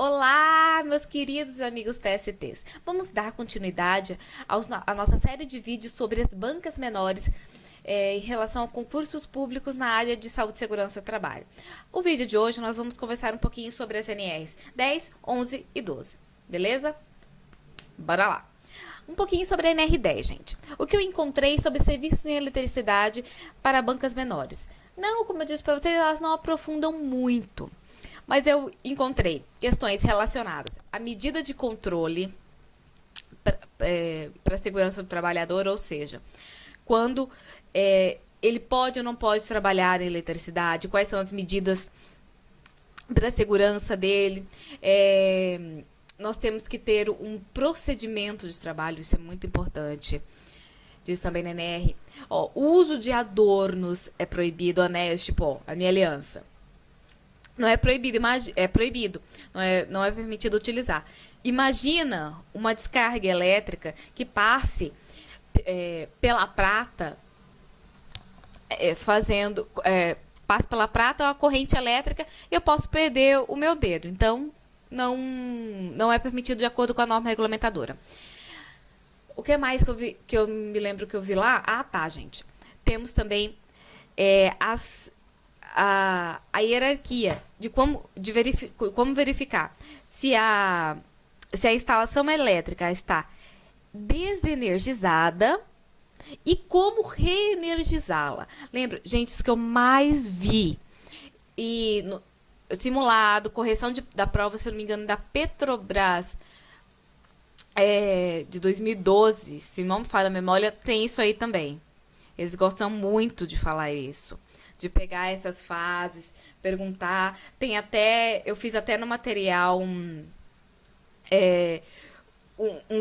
Olá, meus queridos amigos TSTs. Vamos dar continuidade à nossa série de vídeos sobre as bancas menores em relação a concursos públicos na área de saúde, segurança e trabalho. O vídeo de hoje nós vamos conversar um pouquinho sobre as NRs 10, 11 e 12, beleza? Bora lá. Um pouquinho sobre a NR10, gente. O que eu encontrei sobre serviços em eletricidade para bancas menores. Não, como eu disse para vocês, elas não aprofundam muito. Mas eu encontrei questões relacionadas à medida de controle para a segurança do trabalhador, ou seja, quando ele pode ou não pode trabalhar em eletricidade, quais são as medidas para a segurança dele. Nós temos que ter um procedimento de trabalho, isso é muito importante. Diz também na NR. O uso de adornos é proibido, anéis, tipo, a minha aliança. Não é proibido, é proibido, não é permitido utilizar. Imagina uma descarga elétrica que passe pela prata, passe pela prata uma corrente elétrica, eu posso perder o meu dedo. Então, não é permitido de acordo com a norma regulamentadora. O que mais que eu me lembro que eu vi lá? Ah, tá, gente. Temos também a hierarquia de como verificar se a instalação elétrica está desenergizada e como reenergizá-la. Lembra, gente, isso que eu mais vi. E simulado, correção da prova, se eu não me engano, da Petrobras, de 2012, se não me falha a memória, tem isso aí também. Eles gostam muito de falar isso, de pegar essas fases, perguntar. Eu fiz até no material um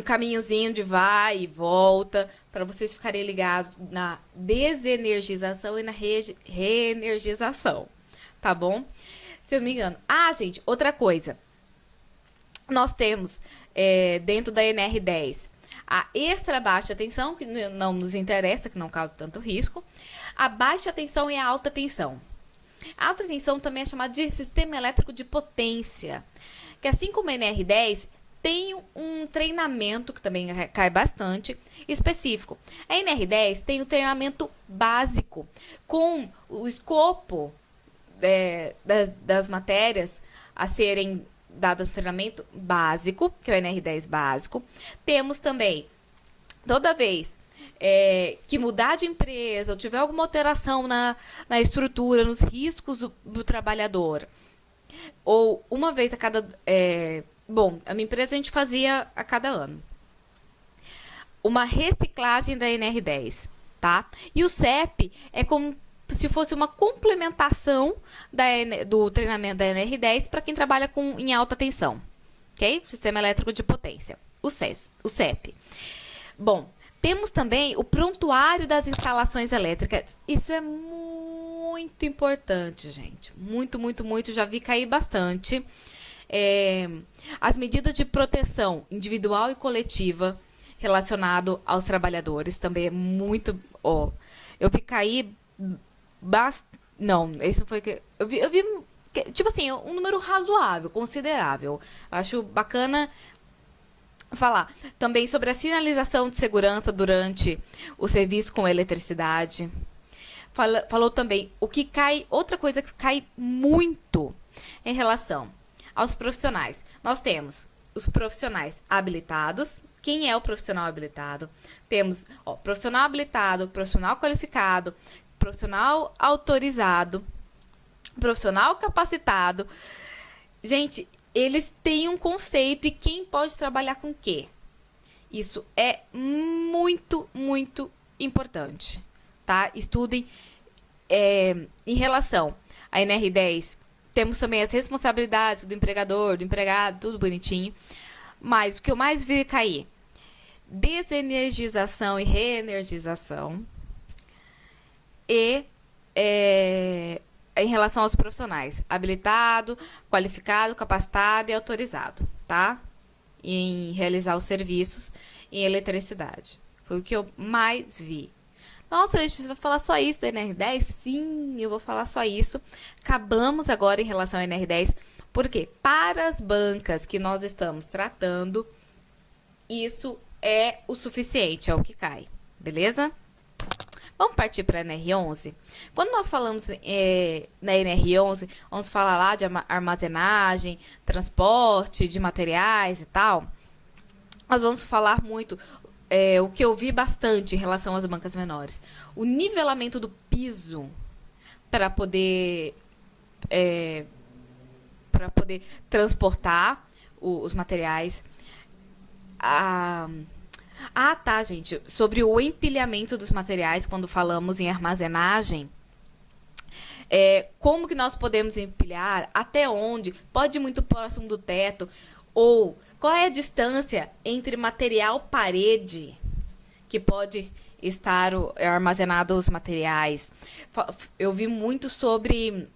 caminhozinho de vai e volta, para vocês ficarem ligados na desenergização e na reenergização, tá bom? Se eu não me engano. Ah, gente, outra coisa. Nós temos, dentro da NR10, a extra baixa tensão, que não nos interessa, que não causa tanto risco. A baixa tensão e a alta tensão. A alta tensão também é chamada de sistema elétrico de potência, que assim como a NR10, tem um treinamento, que também cai bastante, específico. A NR10 tem o treinamento básico, com o escopo das matérias a serem dadas no treinamento básico, que é o NR10 básico. Temos também, toda vez que mudar de empresa ou tiver alguma alteração na estrutura, nos riscos do trabalhador, ou uma vez a cada... a minha empresa a gente fazia a cada ano. Uma reciclagem da NR10, tá? E o CEP é como se fosse uma complementação do treinamento da NR10 para quem trabalha em alta tensão, ok? Sistema elétrico de potência, o CEP. Bom, temos também o prontuário das instalações elétricas. Isso é muito importante, gente. Muito, muito, muito. Já vi cair bastante. As medidas de proteção individual e coletiva relacionado aos trabalhadores também é muito... eu vi cair... Não, isso foi que... Eu vi tipo assim, um número razoável, considerável. Acho bacana falar também sobre a sinalização de segurança durante o serviço com eletricidade. Falou também outra coisa que cai muito em relação aos profissionais. Nós temos os profissionais habilitados. Quem é o profissional habilitado? Temos profissional habilitado, profissional qualificado, profissional autorizado, profissional capacitado. Gente, eles têm um conceito e quem pode trabalhar com o quê? Isso é muito, muito importante, tá? Estudem em relação à NR10. Temos também as responsabilidades do empregador, do empregado, tudo bonitinho. Mas o que eu mais vi cair, desenergização e reenergização. E em relação aos profissionais, habilitado, qualificado, capacitado e autorizado, tá? Em realizar os serviços em eletricidade. Foi o que eu mais vi. Nossa, Letícia, você vai falar só isso da NR10? Sim, eu vou falar só isso. Acabamos agora em relação à NR10. Por quê? Para as bancas que nós estamos tratando, isso é o suficiente, é o que cai. Beleza? Vamos partir para a NR11? Quando nós falamos na NR11, vamos falar lá de armazenagem, transporte de materiais e tal. Nós vamos falar muito, o que eu vi bastante em relação às bancas menores. O nivelamento do piso para poder transportar os materiais. Tá, gente. Sobre o empilhamento dos materiais, quando falamos em armazenagem, como que nós podemos empilhar, até onde, pode ir muito próximo do teto, ou qual é a distância entre material parede que pode estar armazenado os materiais. Eu vi muito sobre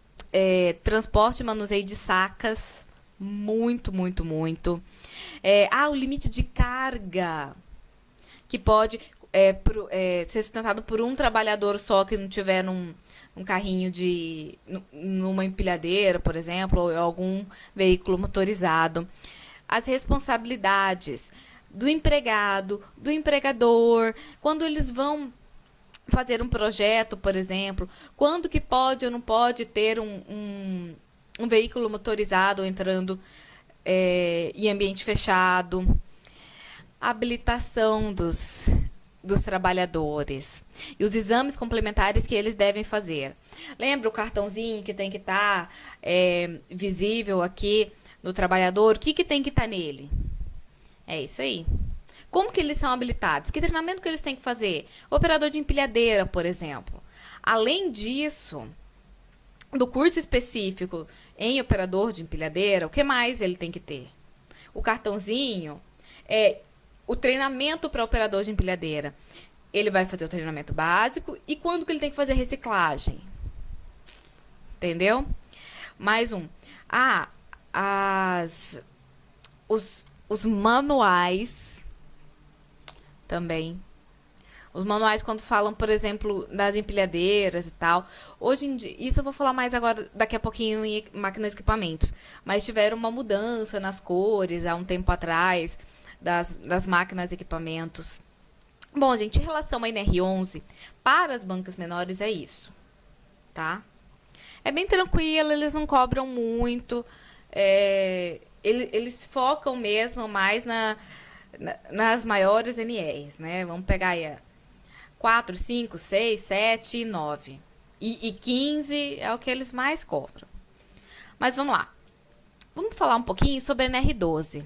transporte e manuseio de sacas, muito, muito, muito. O limite de carga, que pode ser sustentado por um trabalhador só que não tiver num carrinho numa empilhadeira, por exemplo, ou algum veículo motorizado. As responsabilidades do empregado, do empregador, quando eles vão fazer um projeto, por exemplo, quando que pode ou não pode ter um veículo motorizado entrando em ambiente fechado, a habilitação dos trabalhadores e os exames complementares que eles devem fazer. Lembra o cartãozinho que tem que estar visível aqui no trabalhador? O que tem que estar nele? É isso aí. Como que eles são habilitados? Que treinamento que eles têm que fazer? O operador de empilhadeira, por exemplo. Além disso, do curso específico em operador de empilhadeira, o que mais ele tem que ter? O cartãozinho, o treinamento para operador de empilhadeira. Ele vai fazer o treinamento básico e quando que ele tem que fazer reciclagem? Entendeu? Mais um. Os manuais também. Os manuais, quando falam, por exemplo, das empilhadeiras e tal. Hoje em dia, isso eu vou falar mais agora, daqui a pouquinho, em máquinas e equipamentos. Mas tiveram uma mudança nas cores há um tempo atrás, das máquinas e equipamentos. Bom, gente, em relação à NR11, para as bancas menores é isso, tá? É bem tranquilo, eles não cobram muito. Eles focam mesmo mais nas maiores NRs, né? Vamos pegar aí 4, 5, 6, 7 e 9. E 15 é o que eles mais cobram. Mas vamos lá. Vamos falar um pouquinho sobre a NR12.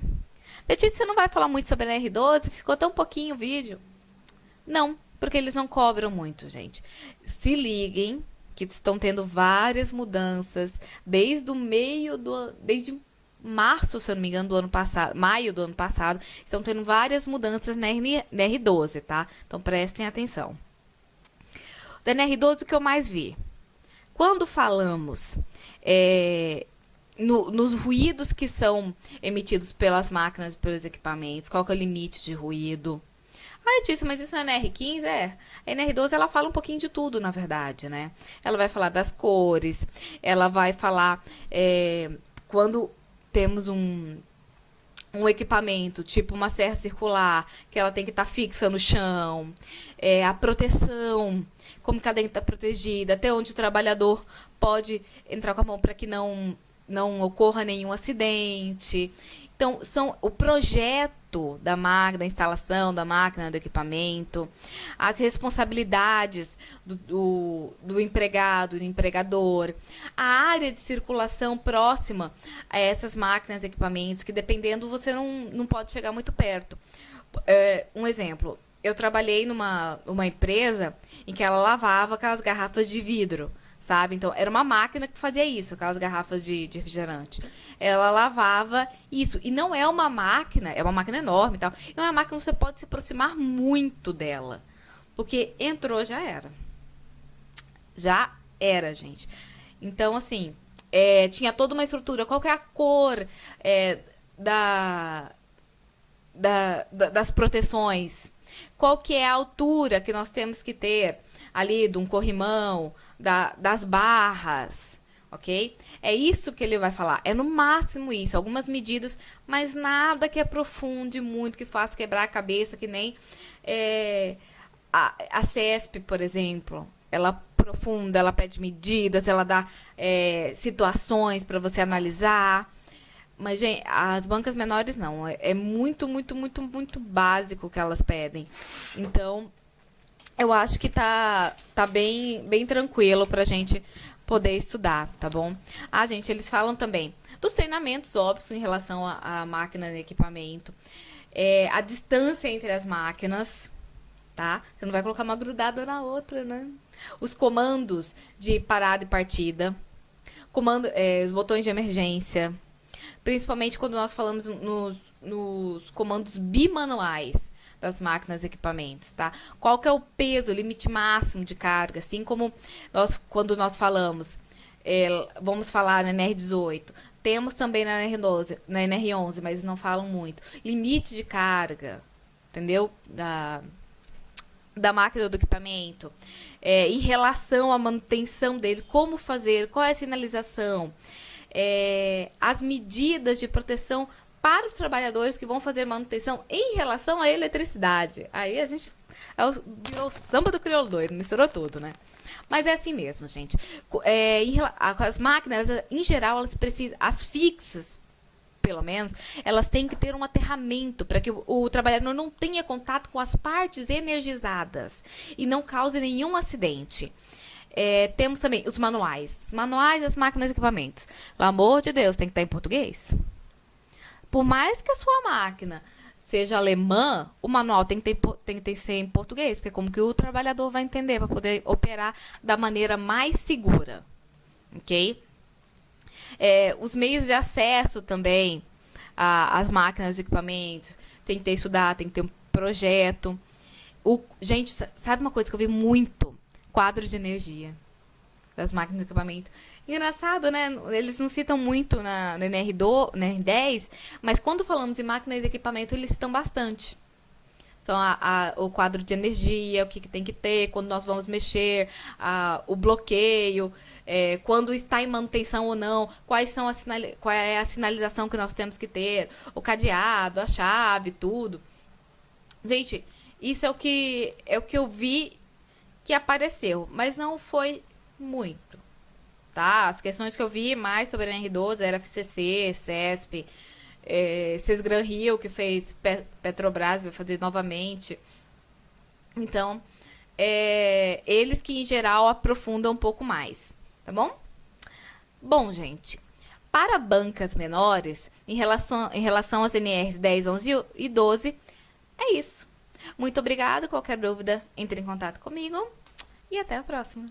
Letícia, você não vai falar muito sobre a NR12? Ficou tão pouquinho o vídeo. Não, porque eles não cobram muito, gente. Se liguem que estão tendo várias mudanças desde desde março, se eu não me engano, do ano passado, maio do ano passado, estão tendo várias mudanças na NR12, tá? Então prestem atenção. Da NR12, o que eu mais vi? Quando falamos nos ruídos que são emitidos pelas máquinas e pelos equipamentos, qual que é o limite de ruído? Letícia, mas isso é NR15? A NR12, ela fala um pouquinho de tudo, na verdade, né? Ela vai falar das cores, ela vai falar quando temos um equipamento, tipo uma serra circular, que ela tem que estar fixa no chão, a proteção, como que a dentro está protegida, até onde o trabalhador pode entrar com a mão para que não ocorra nenhum acidente. Então, o projeto da máquina, da instalação da máquina, do equipamento, as responsabilidades do empregado, do empregador, a área de circulação próxima a essas máquinas e equipamentos, que dependendo você não pode chegar muito perto. Um exemplo, eu trabalhei numa empresa em que ela lavava aquelas garrafas de vidro, sabe? Então, era uma máquina que fazia isso, aquelas garrafas de refrigerante. Ela lavava isso. E não é uma máquina, é uma máquina enorme e tal. Não é uma máquina que você pode se aproximar muito dela. Porque entrou, já era. Já era, gente. Então, assim, tinha toda uma estrutura. Qual que é a cor das proteções? Qual que é a altura que nós temos que ter ali de um corrimão, das barras, ok? É isso que ele vai falar. É no máximo isso, algumas medidas, mas nada que aprofunde muito, que faça quebrar a cabeça, que nem a CESP, por exemplo. Ela aprofunda, ela pede medidas, ela dá situações para você analisar. Mas, gente, as bancas menores não. É muito, muito, muito, muito básico que elas pedem. Então, eu acho que tá bem, bem tranquilo pra gente poder estudar, tá bom? Ah, gente, eles falam também dos treinamentos óbvios em relação à máquina e equipamento. A distância entre as máquinas, tá? Você não vai colocar uma grudada na outra, né? Os comandos de parada e partida. Os botões de emergência. Principalmente quando nós falamos nos comandos bimanuais das máquinas e equipamentos, tá? Qual que é o peso, o limite máximo de carga, assim como quando nós falamos, vamos falar na NR18, temos também na NR11, mas não falam muito. Limite de carga, entendeu? Da máquina ou do equipamento, em relação à manutenção dele, como fazer, qual é a sinalização, as medidas de proteção para os trabalhadores que vão fazer manutenção em relação à eletricidade. Aí a gente virou o samba do crioulo doido, misturou tudo, né? Mas é assim mesmo, gente. As máquinas, em geral, elas precisam, as fixas, pelo menos, elas têm que ter um aterramento para que o trabalhador não tenha contato com as partes energizadas e não cause nenhum acidente. Temos também os manuais. Os manuais das máquinas e equipamentos. Pelo amor de Deus, tem que estar em português. Por mais que a sua máquina seja alemã, o manual tem que ser em português, porque é como que o trabalhador vai entender para poder operar da maneira mais segura. Ok? Os meios de acesso também às máquinas e equipamentos. Tem que ter estudado, tem que ter um projeto. Gente, sabe uma coisa que eu vi muito? Quadro de energia das máquinas e equipamento. Engraçado, né? Eles não citam muito na NR10, mas quando falamos de máquinas e equipamento, eles citam bastante. Então, o quadro de energia, o que tem que ter, quando nós vamos mexer, o bloqueio, quando está em manutenção ou não, qual é a sinalização que nós temos que ter, o cadeado, a chave, tudo. Gente, isso é o que eu vi que apareceu, mas não foi muito, tá? As questões que eu vi mais sobre a NR12 era FCC, CESP, Sesgran Rio, que fez Petrobras, vai fazer novamente. Então, eles que, em geral, aprofundam um pouco mais, tá bom? Bom, gente, para bancas menores, em relação às NRs 10, 11 e 12, é isso. Muito obrigada. Qualquer dúvida, entre em contato comigo. E até a próxima.